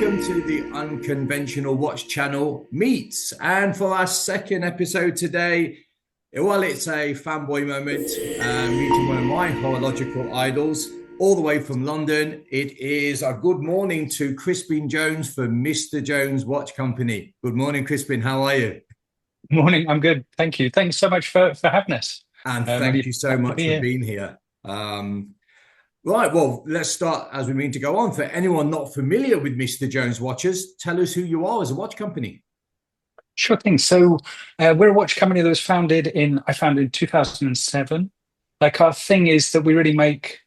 welcome to the Unconventional Watch Channel Meets. And for our second episode today, well, it's a fanboy moment, meeting one of my horological idols all the way from London. It is a good morning to Crispin Jones for Mr. Jones Watch Company. Good morning, Crispin. How are you? Morning, I'm good. Thank you. Thanks so much for having us. And Really thank you so happy to much be for here. being here. Right, well, let's start as we mean to go on. For anyone not familiar with Mr. Jones Watches, tell us who you are as a watch company. Sure thing. We're a watch company that was I founded in 2007. Like our thing is that we really make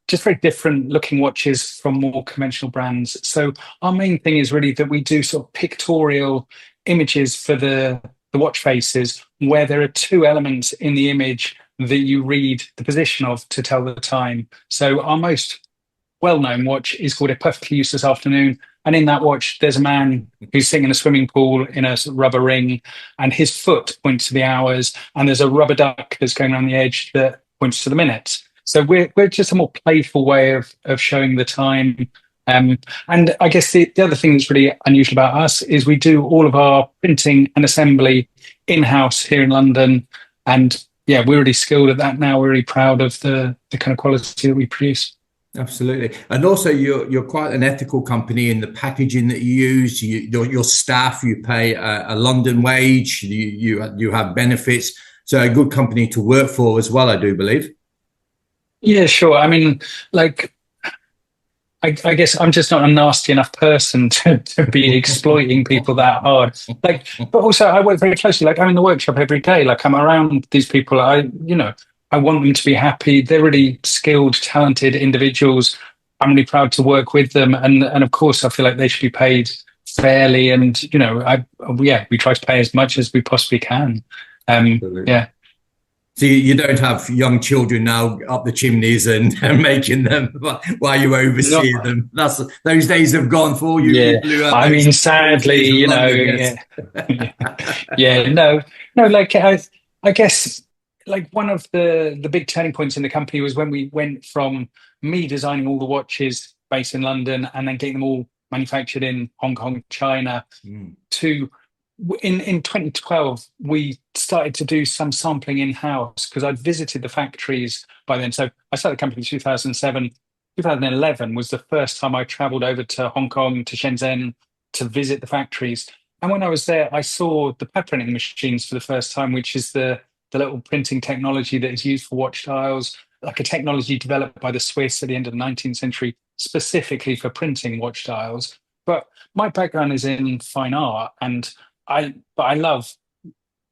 just very different looking watches from more conventional brands. So our main thing is really that we do sort of pictorial images for the watch faces where there are two elements in the image that you read the position of to tell the time. So our most well-known watch is called A Perfectly Useless Afternoon. And in that watch, there's a man who's sitting in a swimming pool in a sort of rubber ring, and his foot points to the hours, and there's a rubber duck that's going around the edge that points to the minutes. So we're just a more playful way of showing the time. And I guess the other thing that's really unusual about us is we do all of our printing and assembly in-house here in London. And yeah, we're really skilled at that now. We're really proud of the kind of quality that we produce. Absolutely. And also you're quite an ethical company in the packaging that you use. Your staff, you pay a London wage, you have benefits. So a good company to work for as well, I do believe. Yeah, sure. I mean, like, I guess I'm just not a nasty enough person to be exploiting people that hard. Like, but also I work very closely. Like, I'm in the workshop every day. Like, I'm around these people. I want them to be happy. They're really skilled, talented individuals. I'm really proud to work with them, and of course, I feel like they should be paid fairly. And yeah, we try to pay as much as we possibly can. Absolutely. Yeah. So you don't have young children now up the chimneys and making them while you oversee No. them. Those days have gone for you Yeah. people who have I those mean, sadly, days of London. yeah. Yes. Yeah, no, no. I guess like one of the big turning points in the company was when we went from me designing all the watches based in London and then getting them all manufactured in Hong Kong, China, Mm. to in 2012 we started to do some sampling in house because I'd visited the factories by then. So I started the company in 2007. 2011 was the first time I traveled over to Hong Kong to Shenzhen to visit the factories. And when I was there, I saw the pad printing machines for the first time, which is the little printing technology that is used for watch dials, like a technology developed by the Swiss at the end of the 19th century, specifically for printing watch dials. But my background is in fine art, and I love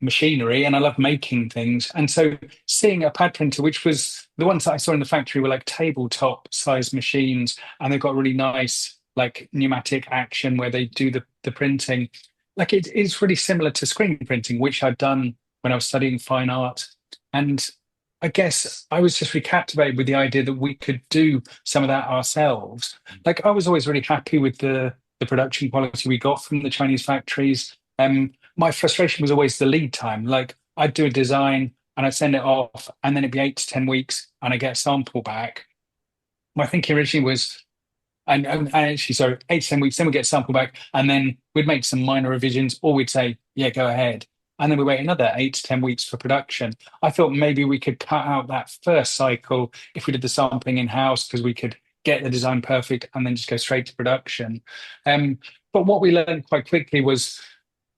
machinery and I love making things. And so seeing a pad printer, which was the ones that I saw in the factory were like tabletop size machines, and they've got really nice like pneumatic action where they do the printing. Like it is really similar to screen printing, which I'd done when I was studying fine art. And I guess I was just really captivated with the idea that we could do some of that ourselves. Like I was always really happy with the production quality we got from the Chinese factories. My frustration was always the lead time. Like I'd do a design and I'd send it off, and then it'd be 8 to 10 weeks, and I get a sample back. My thinking originally was, and actually, sorry, 8 to 10 weeks, then we get a sample back, and then we'd make some minor revisions, or we'd say, yeah, go ahead. And then we wait another 8 to 10 weeks for production. I thought maybe we could cut out that first cycle if we did the sampling in house because we could get the design perfect and then just go straight to production. But what we learned quite quickly was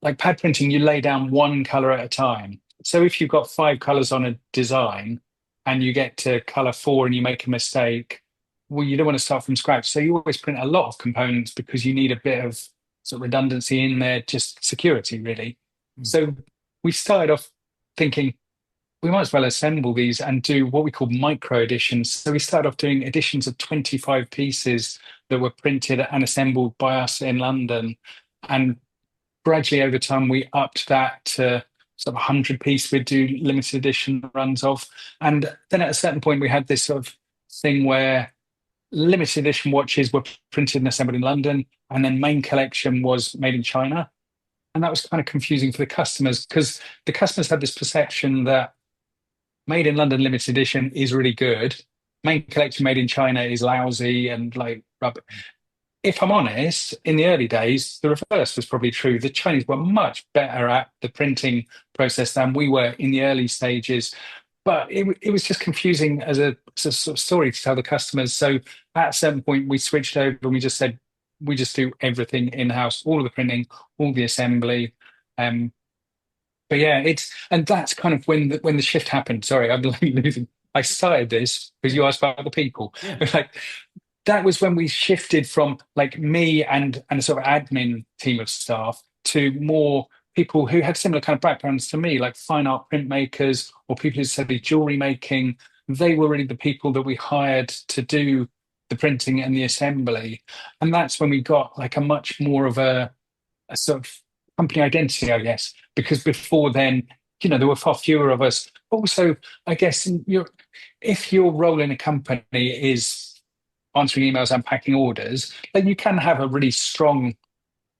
like pad printing, you lay down one color at a time. So if you've got five colors on a design and you get to color four and you make a mistake, well, you don't want to start from scratch. So you always print a lot of components because you need a bit of sort of redundancy in there, just security, really. So we started off thinking we might as well assemble these and do what we call micro editions. So we started off doing editions of 25 pieces that were printed and assembled by us in London. And gradually over time, we upped that to sort of 100 piece we'd do limited edition runs of. And then at a certain point, we had this sort of thing where limited edition watches were printed and assembled in London, and then main collection was made in China. And that was kind of confusing for the customers because the customers had this perception that made in London limited edition is really good. Main collection made in China is lousy and like rubber. if I'm honest, in the early days, the reverse was probably true. The Chinese were much better at the printing process than we were in the early stages. But it was just confusing as a sort of story to tell the customers. So at a certain point, we switched over and we just said, we just do everything in-house, all of the printing, all the assembly. Um, but yeah, and that's kind of when the shift happened. Sorry, I'm like losing. I started this because you asked about the people. Yeah. Like that was when we shifted from like me and a sort of admin team of staff to more people who had similar kind of backgrounds to me, like fine art printmakers or people who studied jewelry making. They were really the people that we hired to do the printing and the assembly. And that's when we got like a much more of a sort of company identity, I guess, because before then, there were far fewer of us. Also, I guess if your role in a company is answering emails and packing orders, then you can have a really strong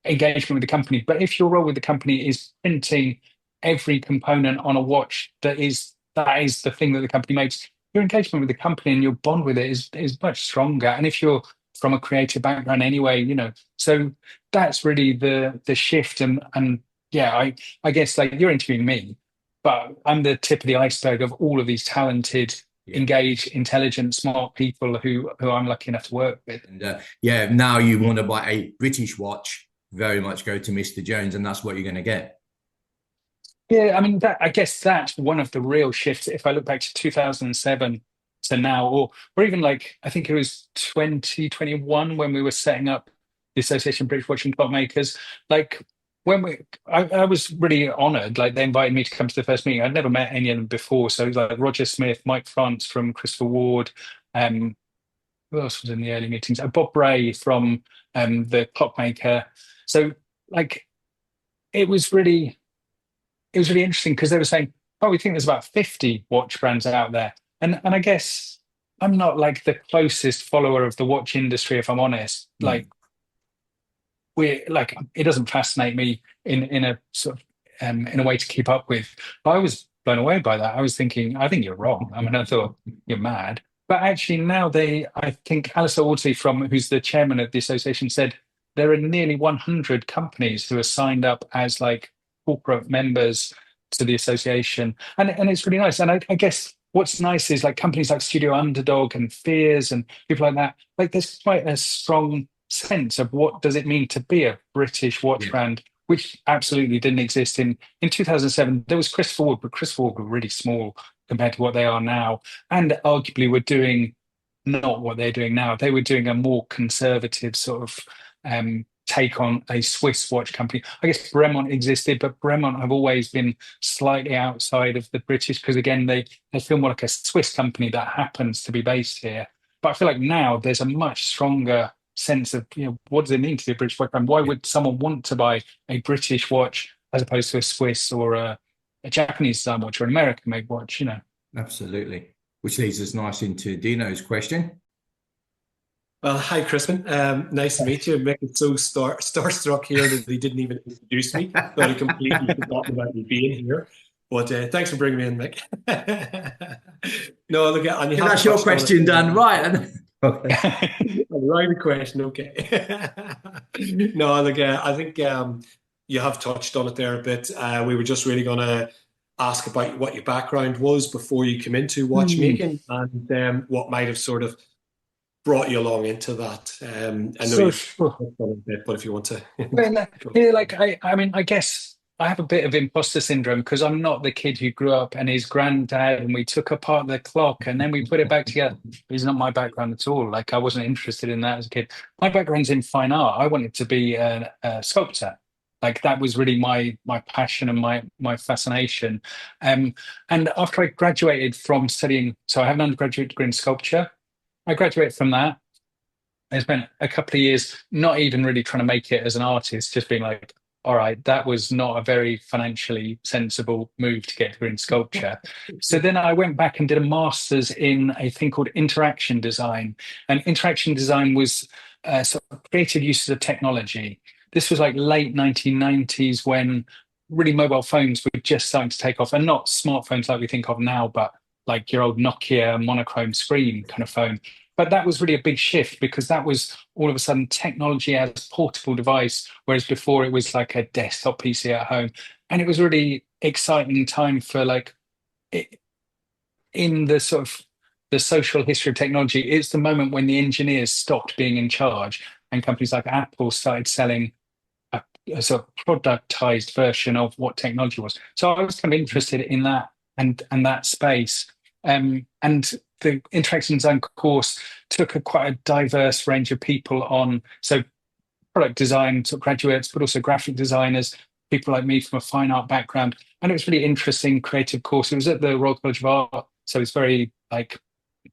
engagement with the company. But if your role with the company is printing every component on a watch that is the thing that the company makes, your engagement with the company and your bond with it is much stronger. And if you're from a creative background anyway, so that's really the shift. And yeah, I guess like you're interviewing me, but I'm the tip of the iceberg of all of these talented, Yeah. engaged, intelligent, smart people who I'm lucky enough to work with. And yeah, now you want to buy a British watch, very much go to Mr. Jones, and that's what you're going to get. Yeah, I mean I guess that's one of the real shifts. If I look back to 2007 to now, or even like I think it was 2021 when we were setting up the Association of British Watch and Clockmakers. Like I was really honoured. Like they invited me to come to the first meeting. I'd never met any of them before. So it was like Roger Smith, Mike France from Christopher Ward, who else was in the early meetings? Bob Bray from the Clockmaker. So like it was really it was really interesting because they were saying, "Oh, we think there's about 50 watch brands out there," and I guess I'm not like the closest follower of the watch industry, if I'm honest. Mm. Like we like it doesn't fascinate me in a sort of in a way to keep up with. But I was blown away by that. I was thinking, I think you're wrong. I mean, I thought you're mad. But actually, now I think Alistair Audsley, who's the chairman of the association, said there are nearly 100 companies who are signed up as like corporate members to the association, and it's really nice. And I guess what's nice is like companies like Studio Underdog and Fears and people like that. Like, there's quite a strong sense of what does it mean to be a British watch Yeah. brand, which absolutely didn't exist in 2007. There was Chris Ford, but Chris Ford were really small compared to what they are now, and arguably were doing not what they're doing now. They were doing a more conservative sort of take on a Swiss watch company. I guess Bremont existed, but Bremont have always been slightly outside of the British because, again, they feel more like a Swiss company that happens to be based here. But I feel like now there's a much stronger sense of, what does it mean to be a British watch brand? Why would someone want to buy a British watch as opposed to a Swiss or a Japanese design watch or an American made watch, Absolutely. Which leads us nice into Dino's question. Well, hi, Crispin. Nice to meet you. Mick is so starstruck here that he didn't even introduce me. Thought he completely forgotten about me being here. But thanks for bringing me in, Mick. No, look, and you have That's your question, Dan. Right. Okay. Right question. Okay. No, look, I think you have touched on it there a bit. We were just really going to ask about what your background was before you came into watchmaking and what might have sort of brought you along into that. I know you've touched on it a bit, but if you want to. I mean, I guess I have a bit of imposter syndrome because I'm not the kid who grew up and his granddad and we took apart the clock and then we put it back together. It's not my background at all. Like, I wasn't interested in that as a kid. My background's in fine art. I wanted to be a sculptor. Like, that was really my passion and my fascination. And after I graduated from studying, so I have an undergraduate degree in sculpture. I graduated from that. I spent a couple of years not even really trying to make it as an artist, just being like, all right, that was not a very financially sensible move to get a degree in sculpture. So then I went back and did a master's in a thing called interaction design. And interaction design was sort of creative uses of technology. This was like late 1990s when really mobile phones were just starting to take off, and not smartphones like we think of now, but like your old Nokia monochrome screen kind of phone. but that was really a big shift because that was all of a sudden technology as a portable device, whereas before it was like a desktop PC at home. And it was a really exciting time for like it, in the sort of the social history of technology. It's the moment when the engineers stopped being in charge and companies like Apple started selling a sort of productized version of what technology was. So I was kind of interested in that and that space. And the interaction design course took a quite a diverse range of people on. So product design sort of graduates, but also graphic designers, people like me from a fine art background. And it was really interesting, creative course. It was at the Royal College of Art, so it's very like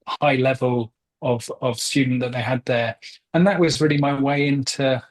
high level of student that they had there. And that was really my way into.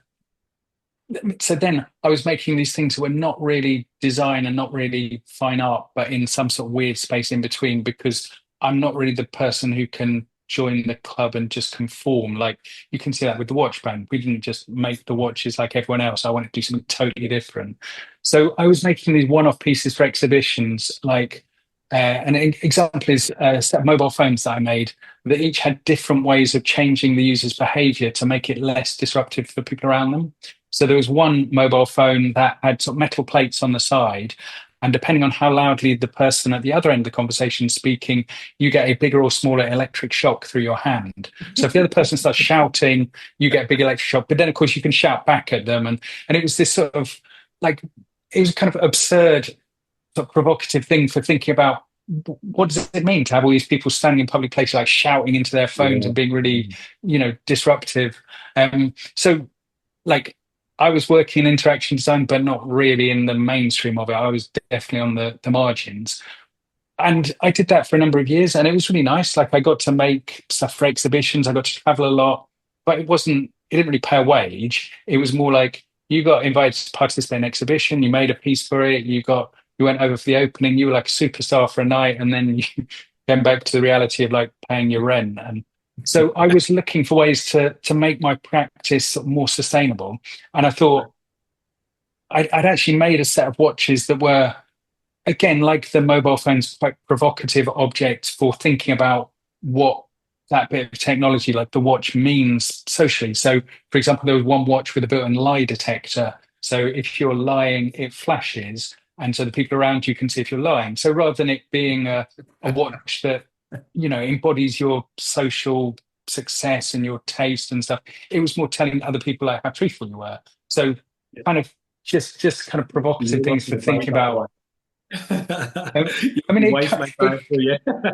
So then I was making these things that were not really design and not really fine art, but in some sort of weird space in between, because I'm not really the person who can join the club and just conform. Like you can see that with the watch brand. We didn't just make the watches like everyone else. I wanted to do something totally different. So I was making these one-off pieces for exhibitions, like an example is a set of mobile phones that I made that each had different ways of changing the user's behavior to make it less disruptive for people around them. So there was one mobile phone that had sort of metal plates on the side, and depending on how loudly the person at the other end of the conversation is speaking, you get a bigger or smaller electric shock through your hand. So if the other person starts shouting, you get a big electric shock. But then, of course, you can shout back at them, and it was this sort of like it was kind of absurd, sort of provocative thing for thinking about what does it mean to have all these people standing in public places like shouting into their phones and being really, disruptive. So like I was working in interaction design, but not really in the mainstream of it. I was definitely on the margins. And I did that for a number of years, and it was really nice. Like I got to make stuff for exhibitions, I got to travel a lot, but it didn't really pay a wage. It was more like you got invited to participate in an exhibition, you made a piece for it, you went over for the opening, you were like a superstar for a night, and then you came back to the reality of like paying your rent. And so I was looking for ways to make my practice more sustainable. And I thought I'd actually made a set of watches that were, again, like the mobile phones, quite provocative objects for thinking about what that bit of technology, like the watch, means socially. So, for example, there was one watch with a built-in lie detector. So if you're lying, it flashes. And so the people around you can see if you're lying. So rather than it being a watch that, embodies your social success and your taste and stuff, it was more telling other people like how truthful you were. So kind of just kind of provocative things for thinking about. I mean,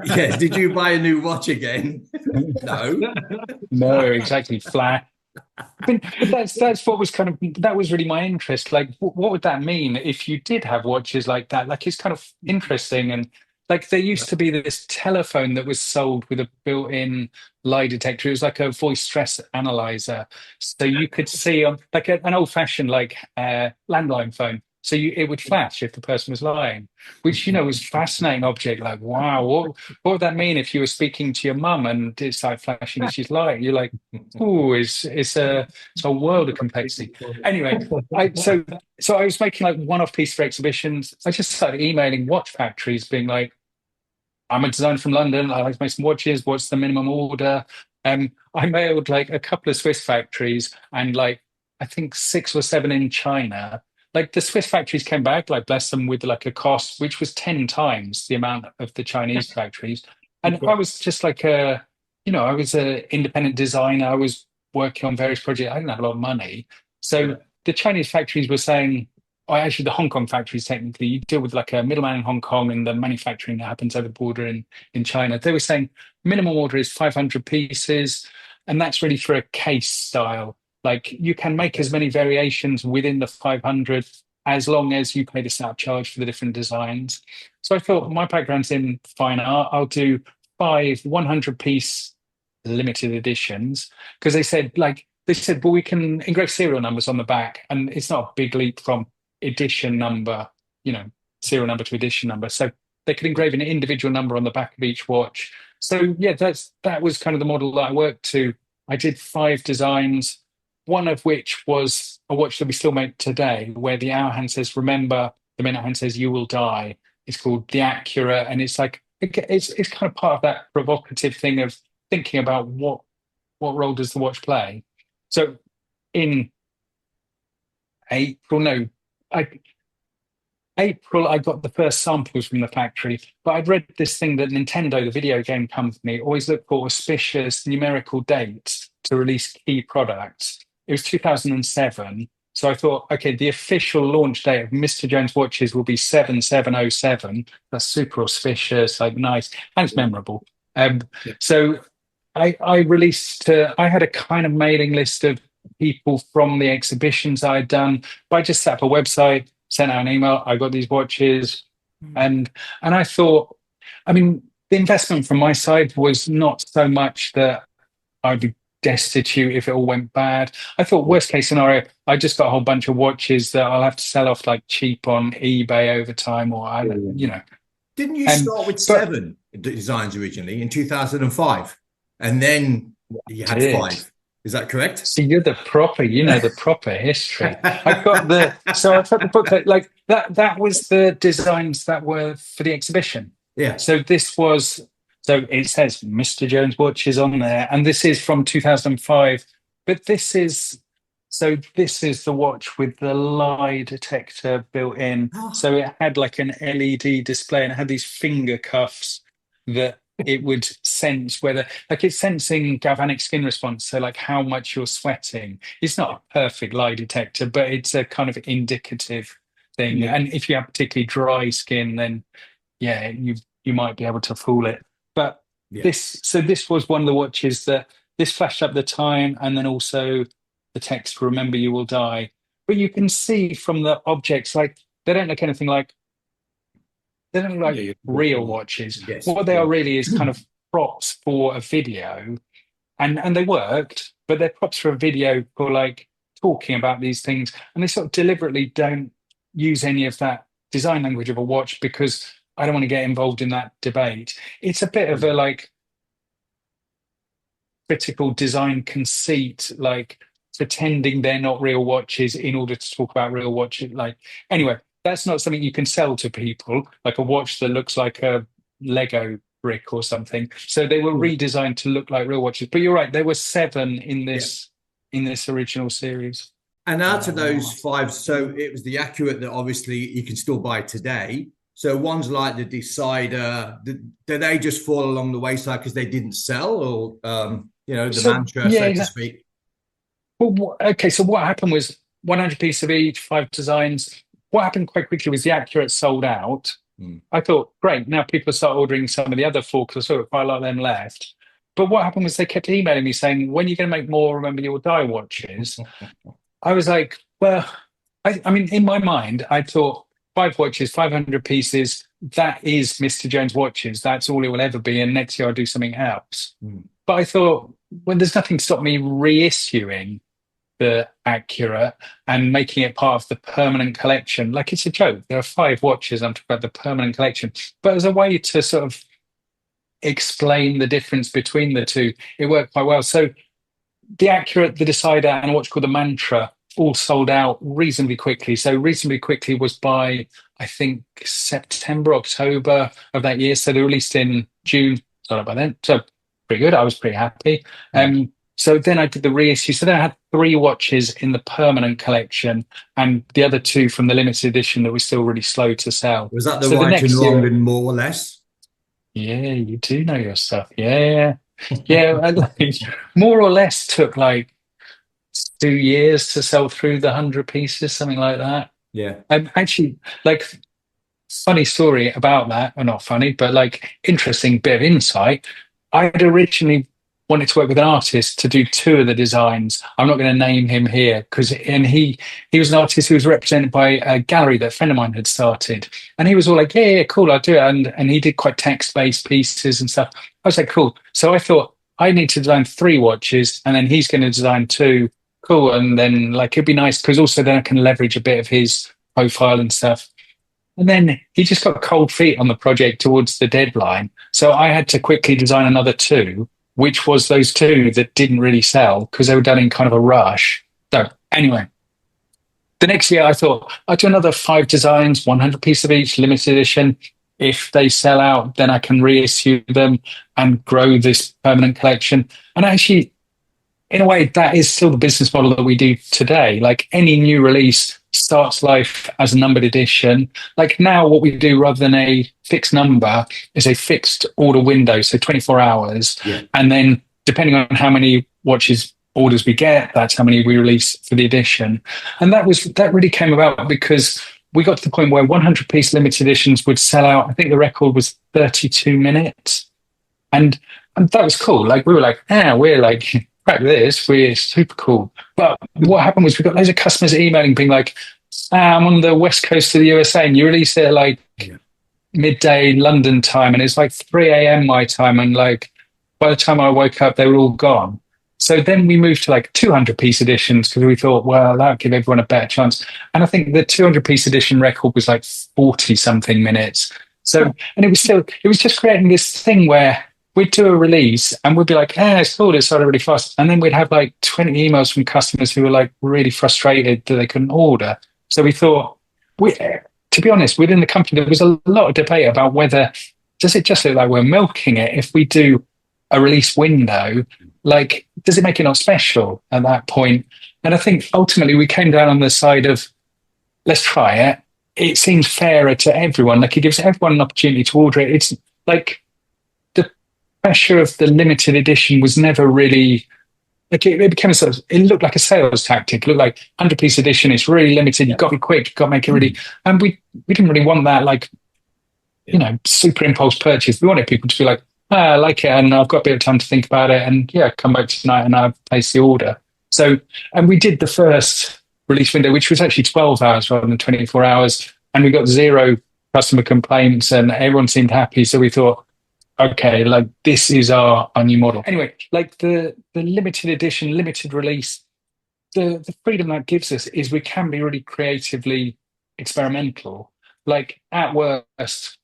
Yeah. Did you buy a new watch again? No. No, exactly. Flat. But that's what was that was really my interest. Like, what would that mean if you did have watches like that? Like, it's kind of interesting. And like, there used to be this telephone that was sold with a built-in lie detector. It was like a voice stress analyzer, so you could see on like an old-fashioned landline phone. So it would flash if the person was lying, which was a fascinating object. Like, wow, what would that mean if you were speaking to your mum and it started flashing and she's lying? You're like, oh, it's a world of complexity. Anyway, so I was making like one-off pieces for exhibitions. I just started emailing watch factories, being like, I'm a designer from London. I like to make some watches. What's the minimum order? I mailed like a couple of Swiss factories and like I think 6 or 7 in China. Like the Swiss factories came back, like bless them, with like a cost which was 10 times the amount of the Chinese factories. And I was just like I was an independent designer. I was working on various projects. I didn't have a lot of money. So the Chinese factories were saying, or actually the Hong Kong factories, technically, you deal with like a middleman in Hong Kong and the manufacturing that happens over the border in China. They were saying minimum order is 500 pieces. And that's really for a case style. Like you can make as many variations within the 500 as long as you pay the set charge for the different designs. So I thought my background's in fine art. I'll do 5 100-piece limited editions because they said, well, we can engrave serial numbers on the back, and it's not a big leap from edition number, serial number to edition number. So they could engrave an individual number on the back of each watch. So yeah, that was kind of the model that I worked to. I did 5 designs, one of which was a watch that we still make today, where the hour hand says, remember, the minute hand says, you will die. It's called the Accurate. And it's like, it's kind of part of that provocative thing of thinking about what what role does the watch play? So in April, no, I April, I got the first samples from the factory, but I'd read this thing that Nintendo, the video game company, always looked for auspicious numerical dates to release key products. It was 2007. So I thought, okay, the official launch date of Mr. Jones watches will be 7707. That's super auspicious, like nice, and it's memorable. So I released, I had a kind of mailing list of people from the exhibitions I'd done, but I just set up a website, sent out an email, I got these watches. And I thought, I mean, the investment from my side was not so much that I'd be destitute if it all went bad. I thought worst case scenario, I just got a whole bunch of watches that I'll have to sell off like cheap on eBay over time, or you know. Didn't you start with 7 designs originally in 2005, and then you had 5? Is that correct? So you're the proper, you know, the proper history. I got the book like that was the designs that were for the exhibition. Yeah. So this was, so it says Mr. Jones watches on there, and this is from 2005. But this is the watch with the lie detector built in. So it had like an LED display, and it had these finger cuffs that it would sense whether, like, it's sensing galvanic skin response, so like how much you're sweating. It's not a perfect lie detector, but it's a kind of indicative thing. Yeah. And if you have particularly dry skin, then yeah, you might be able to fool it. But this was one of the watches that this flashed up the time, and then also the text, "Remember you will die." But you can see from the objects, like, they don't look anything like, they don't look like real watches. Yes. What they are really is kind of props for a video, and they worked, but they're props for a video for like talking about these things, and they sort of deliberately don't use any of that design language of a watch because I don't want to get involved in that debate. It's a bit of a like critical design conceit, like pretending they're not real watches in order to talk about real watches. Like, anyway, that's not something you can sell to people, like a watch that looks like a Lego brick or something. So they were redesigned to look like real watches. But you're right, there were 7 in this original series. And out of those 5, so it was the Accurate that obviously you can still buy today. So ones like the Decider, did they just fall along the wayside because they didn't sell, or the mantra, so to speak? Well, okay, so what happened was 100 pieces of each, 5 designs. What happened quite quickly was the Accurate sold out. I thought, great, now people start ordering some of the other 4 because I saw quite a lot of them left. But what happened was they kept emailing me saying, when are you going to make more Remember You Will Die watches? I was like, well, I mean, in my mind, I thought 5 watches, 500 pieces, that is Mr. Jones watches. That's all it will ever be. And next year I'll do something else. But I thought, well, there's nothing to stop me reissuing the Accurate and making it part of the permanent collection. Like, it's a joke. There are 5 watches, I'm talking about the permanent collection. But as a way to sort of explain the difference between the two, it worked quite well. So the Accurate, the Decider, and a watch called the Mantra all sold out reasonably quickly. So reasonably quickly was by, I think, September, October of that year. So they released in June, sold out by then. So pretty good. I was pretty happy. So then I did the reissue. So then I had 3 watches in the permanent collection, and the other 2 from the limited edition that was still really slow to sell. Was that the right and wrong and more or less? Yeah, you do know your stuff. Yeah. More or less took like 2 years to sell through the 100 pieces, something like that. Yeah. Actually, like, funny story about that, or not funny, but like interesting bit of insight. I'd originally wanted to work with an artist to do 2 of the designs. I'm not going to name him here he was an artist who was represented by a gallery that a friend of mine had started, and he was all like, yeah, cool, I'll do it. And he did quite text-based pieces and stuff. I was like, cool. So I thought, I need to design 3 watches, and then he's going to design 2. Cool. And then, like, it'd be nice because also then I can leverage a bit of his profile and stuff. And then he just got cold feet on the project towards the deadline. So I had to quickly design another 2, which was those 2 that didn't really sell because they were done in kind of a rush. So anyway, the next year I thought I'd do another 5 designs, 100 pieces of each, limited edition. If they sell out, then I can reissue them and grow this permanent collection. And actually, in a way, that is still the business model that we do today. Like any new release starts life as a numbered edition. Like now, what we do rather than a fixed number is a fixed order window, so 24 hours. Yeah. And then depending on how many watches orders we get, that's how many we release for the edition. And that really came about because we got to the point where 100-piece limited editions would sell out. I think the record was 32 minutes. And that was cool. Like we were like, we're like, crack this, we're super cool. But what happened was we got loads of customers emailing being like, I'm on the west coast of the USA and you release it at like midday London time and it's like 3 a.m. my time. And like by the time I woke up, they were all gone. So then we moved to like 200-piece editions because we thought, well, that would give everyone a better chance. And I think the 200-piece edition record was like 40 something minutes. So, and it was just creating this thing where we'd do a release and we'd be like, it's cool, it started really fast. And then we'd have like 20 emails from customers who were like really frustrated that they couldn't order. So we thought, to be honest, within the company, there was a lot of debate about whether, does it just look like we're milking it if we do a release window? Like, does it make it not special at that point? And I think ultimately we came down on the side of, let's try it. It seems fairer to everyone. Like it gives everyone an opportunity to order it. It's like, pressure of the limited edition was never really like it became it looked like a sales tactic. It looked like 100-piece edition. It's really limited. You've got to be quick. You've got to make it really. And we didn't really want that like, super impulse purchase. We wanted people to be like, I like it and I've got a bit of time to think about it. And come back tonight and I've placed the order. So, and we did the first release window, which was actually 12 hours rather than 24 hours. And we got 0 customer complaints and everyone seemed happy. So we thought, okay, like this is our new model. Anyway, like the limited edition, limited release, the freedom that gives us is we can be really creatively experimental. Like at worst,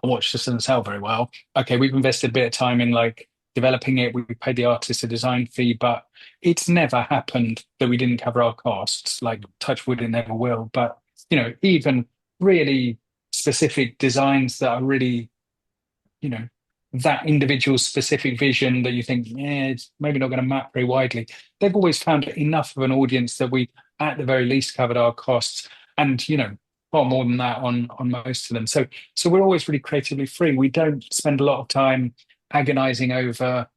a watch just doesn't sell very well. Okay, we've invested a bit of time in like developing it. We paid the artist a design fee, but it's never happened that we didn't cover our costs. Like touch wood, it never will. But even really specific designs that are really that individual specific vision that you think, it's maybe not going to map very widely. They've always found enough of an audience that we, at the very least, covered our costs, and far more than that on most of them. So we're always really creatively free. We don't spend a lot of time agonizing over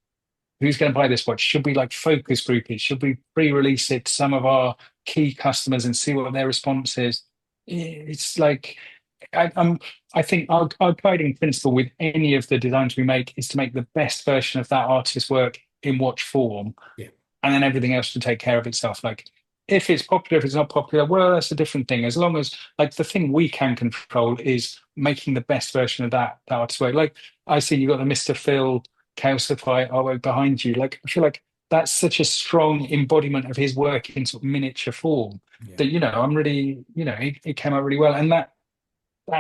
who's going to buy this watch. Should we like focus group it? Should we pre-release it to some of our key customers and see what their response is? It's like. I think our guiding principle with any of the designs we make is to make the best version of that artist's work in watch form, and then everything else to take care of itself. Like if it's popular, if it's not popular, well, that's a different thing. As long as like the thing we can control is making the best version of that artist's work. Like I see you got the Mr. Phil Khaosify artwork behind you. Like I feel like that's such a strong embodiment of his work in sort of miniature form that I'm really it came out really well, and that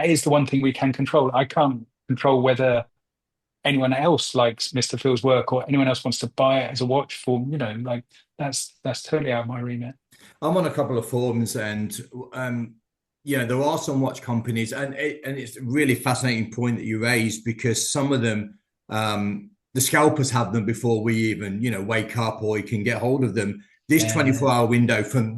is the one thing we can control. I can't control whether anyone else likes Mr. Phil's work or anyone else wants to buy it as a watch form. Like that's totally out of my remit. I'm on a couple of forums and there are some watch companies and it's a really fascinating point that you raised because some of them, the scalpers have them before we even, wake up or you can get hold of them. This 24-hour window from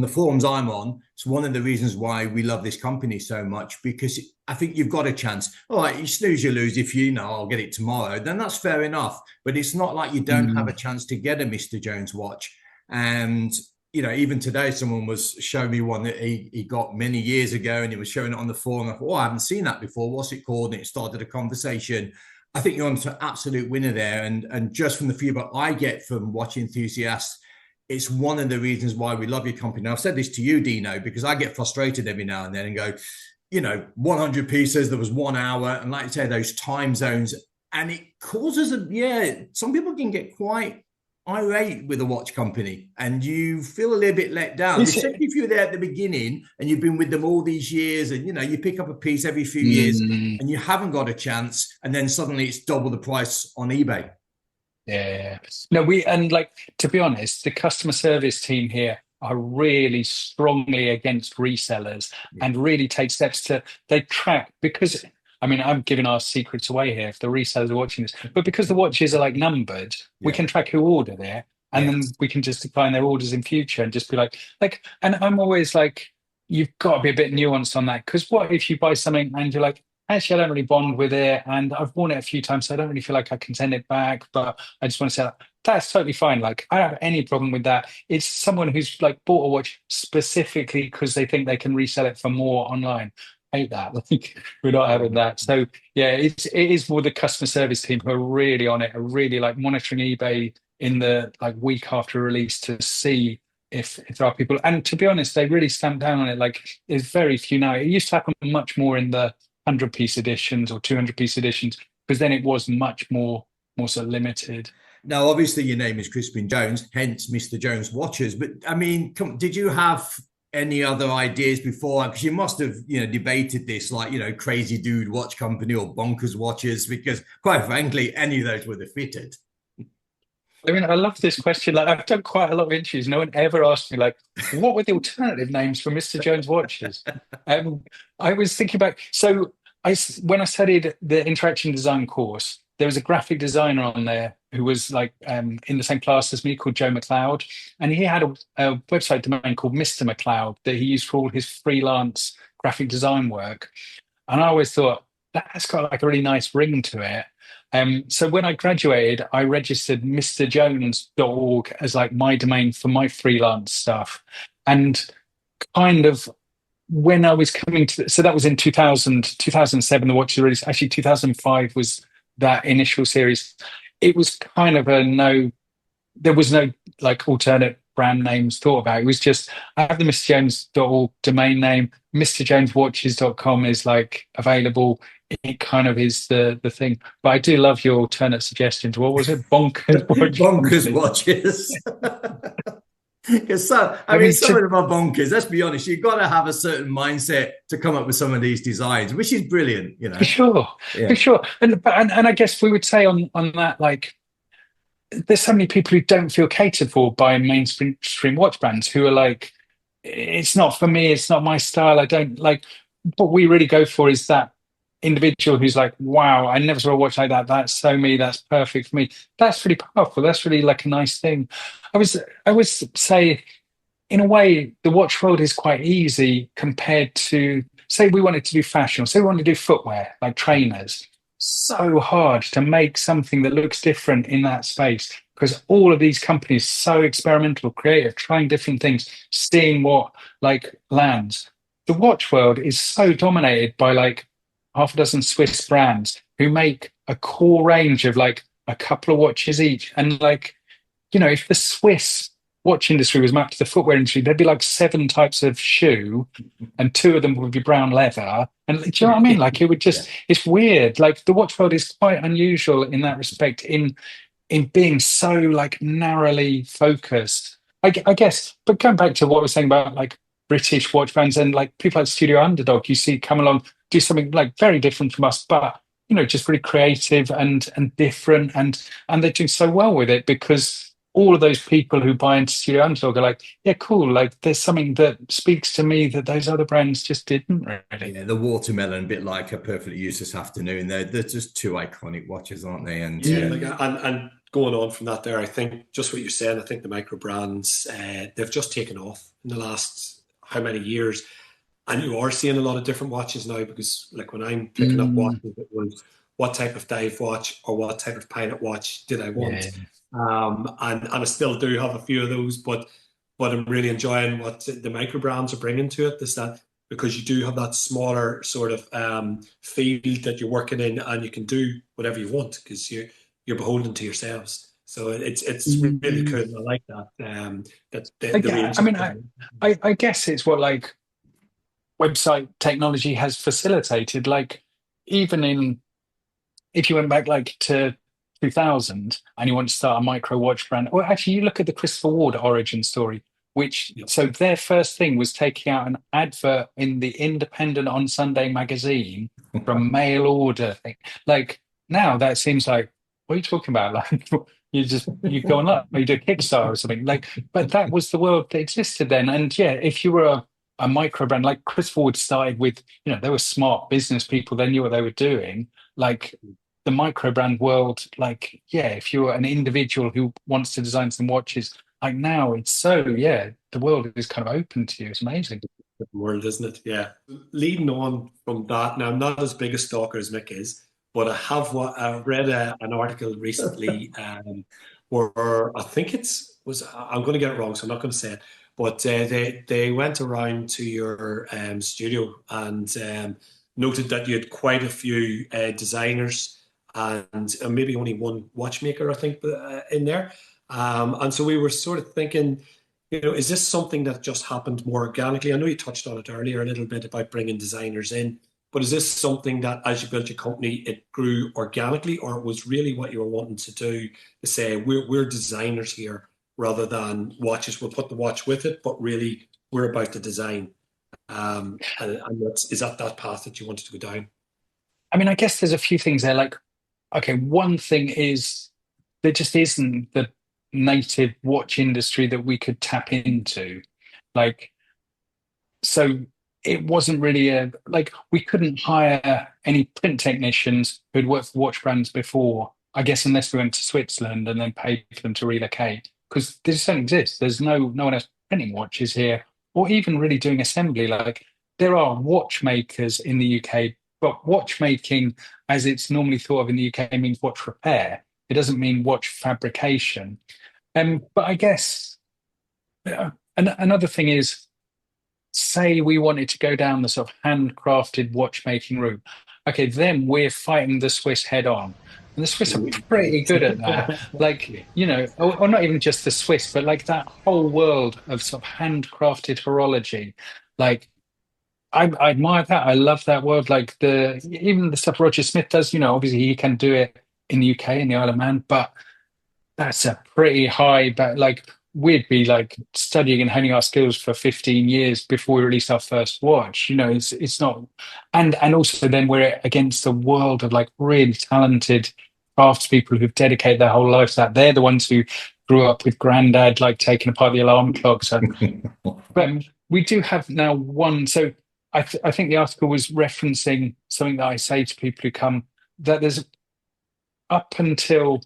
the forums I'm on, it's one of the reasons why we love this company so much, because I think you've got a chance. All right, you snooze, you lose. If I'll get it tomorrow, then that's fair enough. But it's not like you don't have a chance to get a Mr. Jones watch. And, even today, someone was showing me one that he got many years ago and he was showing it on the forum. I thought, I haven't seen that before. What's it called? And it started a conversation. I think you're on to an absolute winner there. And just from the feedback I get from watch enthusiasts, it's one of the reasons why we love your company. Now, I've said this to you, Dino, because I get frustrated every now and then and go, 100 pieces, there was 1 hour. And like you say, those time zones. And it causes some people can get quite irate with a watch company and you feel a little bit let down. Especially if you're there at the beginning and you've been with them all these years and, you pick up a piece every few years and you haven't got a chance. And then suddenly it's double the price on eBay. Yeah. No, to be honest, the customer service team here are really strongly against resellers and really take steps they track, because I mean, I'm giving our secrets away here if the resellers are watching this, but because the watches are like numbered, we can track who ordered it, and then we can just decline their orders in future and just be like, and I'm always like, you've got to be a bit nuanced on that, because what if you buy something and you're like, actually, I don't really bond with it, and I've worn it a few times, so I don't really feel like I can send it back, but I just want to sell it. That's totally fine. Like, I don't have any problem with that. It's someone who's like bought a watch specifically because they think they can resell it for more online. I hate that. Like, we're not having that. So yeah, it is more the customer service team who are really on it, are really like monitoring eBay in the like week after release to see if there are people. And to be honest, they really stamp down on it. Like, there's very few now. It used to happen much more in the 100-piece editions or 200-piece editions, because then it was much more sort of limited. Now, obviously, your name is Crispin Jones, hence Mr. Jones Watches. But I mean, did you have any other ideas before? Because you must have, debated this, like, Crazy Dude Watch Company or Bonkers Watches, because quite frankly, any of those would have fitted. I mean, I love this question. Like, I've done quite a lot of interviews. No one ever asked me, like, what were the alternative names for Mr. Jones Watches? I was thinking about, so when I studied the interaction design course, there was a graphic designer on there who was like in the same class as me, called Joe McLeod. And he had a website domain called Mr. McLeod that he used for all his freelance graphic design work. And I always thought, that's got like a really nice ring to it. So when I graduated, I registered mrjones.org as like my domain for my freelance stuff. And kind of when I was coming to, so that was in 2007, the watch release. Actually, 2005 was that initial series. It was kind of there was no like alternate brand names thought about. It was just, I have the mrjones.org domain name. mrjoneswatches.com is like available. It kind of is the thing. But I do love your alternate suggestions. What was it? Bonkers Watches. Bonkers Watches. Because some of them are bonkers. Let's be honest. You've got to have a certain mindset to come up with some of these designs, which is brilliant. For sure. And I guess we would say on that, like, there's so many people who don't feel catered for by mainstream watch brands, who are like, it's not for me, it's not my style. I don't like. What we really go for is that individual who's like, wow, I never saw a watch like that. That's so me. That's perfect for me. That's really powerful. That's really like a nice thing. I would say, in a way, the watch world is quite easy compared to, say, we wanted to do fashion, or say we wanted to do footwear, like trainers. So hard to make something that looks different in that space, because all of these companies so experimental, creative, trying different things, seeing what like lands. The watch world is so dominated by like half a dozen Swiss brands who make a core range of like a couple of watches each. And like, if the Swiss watch industry was mapped to the footwear industry, there'd be like 7 types of shoe, and 2 of them would be brown leather. And do you know what I mean? Like, it would just, it's weird. Like, the watch world is quite unusual in that respect, in being so like narrowly focused. I guess, but going back to what I was saying about like British watch brands and like people like Studio Underdog, you see come along, do something like very different from us, but just really creative and different, and they're doing so well with it, because all of those people who buy into Studio Underdog are like, yeah, cool, like there's something that speaks to me that those other brands just didn't really. Yeah, the watermelon, a bit like A Perfectly Useless Afternoon. They're just 2 iconic watches, aren't they? And and going on from that there, I think just what you're saying, I think the micro brands, they've just taken off in the last how many years. And you are seeing a lot of different watches now, because like when I'm picking up watches, it was what type of dive watch or what type of pilot watch did I want? Yeah. And I still do have a few of those, but I'm really enjoying what the micro brands are bringing to it. Is that because you do have that smaller sort of field that you're working in, and you can do whatever you want because you're beholden to yourselves. So it's really cool. I like that. I guess it's what like website technology has facilitated. Like, even if you went back like to 2000 and you want to start a micro watch brand, or actually you look at the Christopher Ward origin story, which so their first thing was taking out an advert in the Independent on Sunday magazine from mail order thing. Like, now that seems like, what are you talking about? Like, you go online, or you do a Kickstarter or something. Like, but that was the world that existed then. And yeah, if you were a micro brand. Like Chris Ford started with, they were smart business people. They knew what they were doing. Like the micro brand world, like, yeah, if you're an individual who wants to design some watches, like now it's so, yeah, the world is kind of open to you. It's amazing. World, isn't it? Yeah. Leading on from that, now I'm not as big a stalker as Mick is, but I read an article recently where I think I'm going to get it wrong, so I'm not going to say it, but they went around to your studio and noted that you had quite a few designers and maybe only one watchmaker, I think, in there. And so we were sort of thinking, is this something that just happened more organically? I know you touched on it earlier a little bit about bringing designers in, but is this something that as you built your company, it grew organically, or it was really what you were wanting to do to say, we're designers here rather than watches? We'll put the watch with it, but really we're about the design. And is that path that you wanted to go down? I mean, I guess there's a few things there. Like, okay, one thing is there just isn't the native watch industry that we could tap into. Like, so it wasn't really like we couldn't hire any print technicians who'd worked for watch brands before, I guess, unless we went to Switzerland and then paid for them to relocate. Because this don't exist. There's no one else printing watches here, or even really doing assembly. Like there are watchmakers in the UK, but watchmaking, as it's normally thought of in the UK, means watch repair. It doesn't mean watch fabrication. But I guess another thing is, say we wanted to go down the sort of handcrafted watchmaking route. Okay, then we're fighting the Swiss head on. And the Swiss are pretty good at that. Like, or not even just the Swiss, but like that whole world of sort of handcrafted horology. Like, I admire that. I love that world. Like even the stuff Roger Smith does, obviously he can do it in the UK, in the Isle of Man, but that's a pretty high, but like we'd be like studying and honing our skills for 15 years before we release our first watch. It's not, and also then we're against the world of like really talented craftspeople who've dedicated their whole lives to that. They're the ones who grew up with granddad like taking apart the alarm clock. So, but we do have now one. So I think the article was referencing something that I say to people who come, that there's up until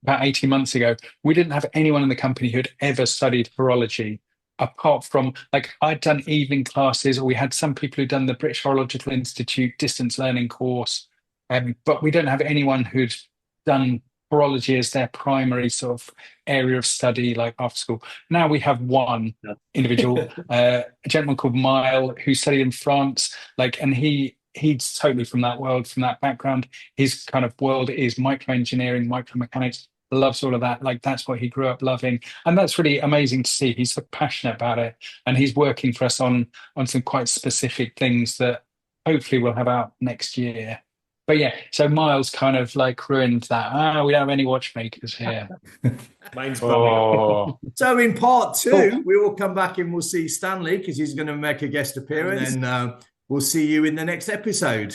about 18 months ago, we didn't have anyone in the company who had ever studied horology, apart from like I'd done evening classes, or we had some people who'd done the British Horological Institute distance learning course. But we don't have anyone who'd done horology as their primary sort of area of study, like after school. Now we have one individual, a gentleman called Mile, who studied in France, and he's totally from that world, from that background. His kind of world is microengineering, micromechanics, loves all of that. Like that's what he grew up loving. And that's really amazing to see. He's so passionate about it. And he's working for us on some quite specific things that hopefully we'll have out next year. But yeah, so Miles kind of like ruined that. We don't have any watchmakers here. Mine's Oh. So in part two, we will come back and we'll see Stanley because he's going to make a guest appearance. And then we'll see you in the next episode.